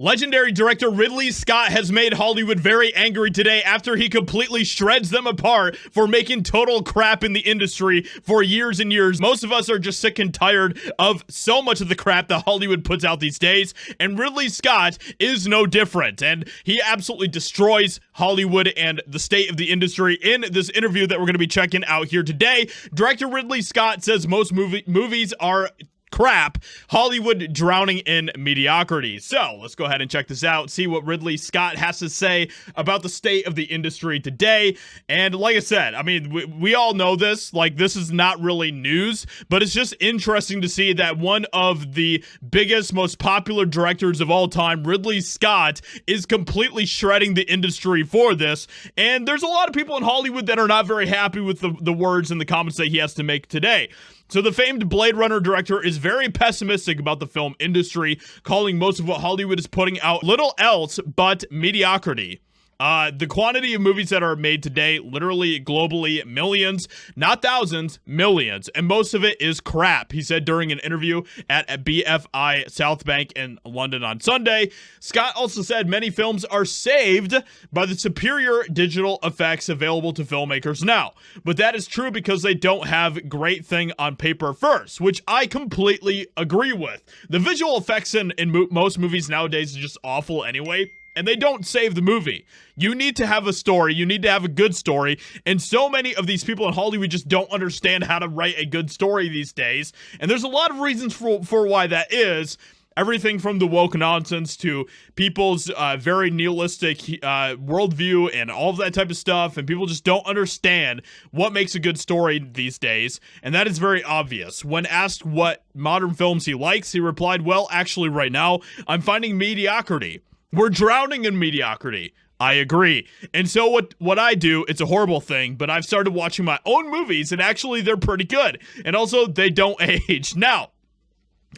Legendary director Ridley Scott has made Hollywood very angry today after he completely shreds them apart for making total crap in the industry for years and years. Most of us are just sick and tired of so much of the crap that Hollywood puts out these days, and Ridley Scott is no different. And he absolutely destroys Hollywood and the state of the industry in this interview that we're going to be checking out here today. Director Ridley Scott says most movies are crap, Hollywood drowning in mediocrity. So let's go ahead and check this out, see what Ridley Scott has to say about the state of the industry today. And like I said, I mean, we all know this, like this is not really news, but it's just interesting to see that one of the biggest, most popular directors of all time, Ridley Scott, is completely shredding the industry for this. And there's a lot of people in Hollywood that are not very happy with the words and the comments that he has to make today. So the famed Blade Runner director is very pessimistic about the film industry, calling most of what Hollywood is putting out little else but mediocrity. The quantity of movies that are made today, literally globally, millions, not thousands, millions, and most of it is crap, he said during an interview at BFI South Bank in London on Sunday. Scott also said many films are saved by the superior digital effects available to filmmakers now, but that is true because they don't have great thing on paper first, which I completely agree with. The visual effects in most movies nowadays are just awful anyway, and they don't save the movie. You need to have a story. You need to have a good story. And so many of these people in Hollywood just don't understand how to write a good story these days. And there's a lot of reasons for why that is. Everything from the woke nonsense to people's very nihilistic worldview and all of that type of stuff. And people just don't understand what makes a good story these days. And that is very obvious. When asked what modern films he likes, he replied, well, actually right now, I'm finding mediocrity. We're drowning in mediocrity. I agree. And so what I do, it's a horrible thing, but I've started watching my own movies, and actually they're pretty good. And also, they don't age. Now,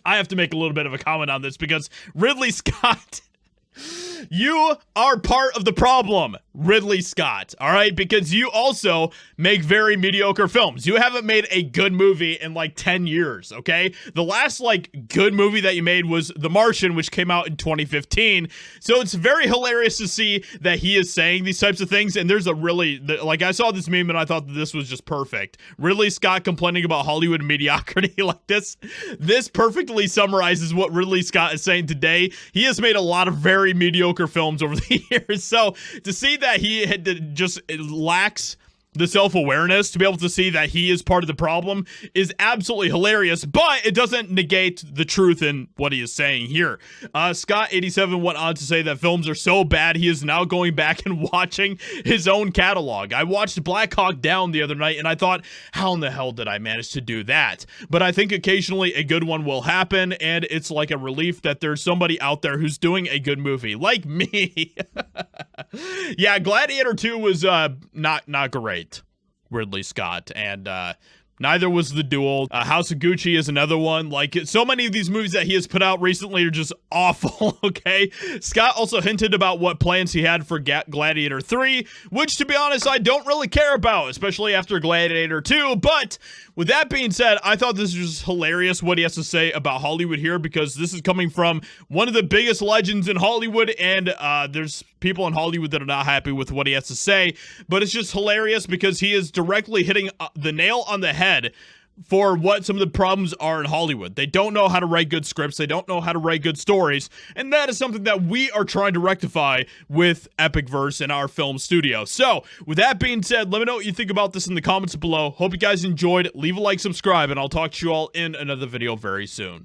I have to make a little bit of a comment on this because Ridley Scott, you are part of the problem, Ridley Scott, all right? Because you also make very mediocre films. You haven't made a good movie in like 10 years, okay? The last like good movie that you made was The Martian, which came out in 2015. So it's very hilarious to see that he is saying these types of things. And there's a really, like I saw this meme and I thought that this was just perfect. Ridley Scott complaining about Hollywood mediocrity like this perfectly summarizes what Ridley Scott is saying today. He has made a lot of very mediocre films over the years. So to see that he had just lacks the self-awareness to be able to see that he is part of the problem is absolutely hilarious, but it doesn't negate the truth in what he is saying here. Scott87 went on to say that films are so bad he is now going back and watching his own catalog. I watched Black Hawk Down the other night and I thought, how in the hell did I manage to do that? But I think occasionally a good one will happen, and it's like a relief that there's somebody out there who's doing a good movie, like me. Yeah, Gladiator 2 was not great, Ridley Scott, and neither was The Duel. House of Gucci is another one. Like, so many of these movies that he has put out recently are just awful, okay? Scott also hinted about what plans he had for Gladiator 3, which, to be honest, I don't really care about, especially after Gladiator 2, but with that being said, I thought this was just hilarious what he has to say about Hollywood here, because this is coming from one of the biggest legends in Hollywood, and there's people in Hollywood that are not happy with what he has to say, but it's just hilarious because he is directly hitting the nail on the head for what some of the problems are in Hollywood. They don't know how to write good scripts. They don't know how to write good stories. And that is something that we are trying to rectify with EpicVerse in our film studio. So with that being said, let me know what you think about this in the comments below. Hope you guys enjoyed. Leave a like, subscribe, and I'll talk to you all in another video very soon.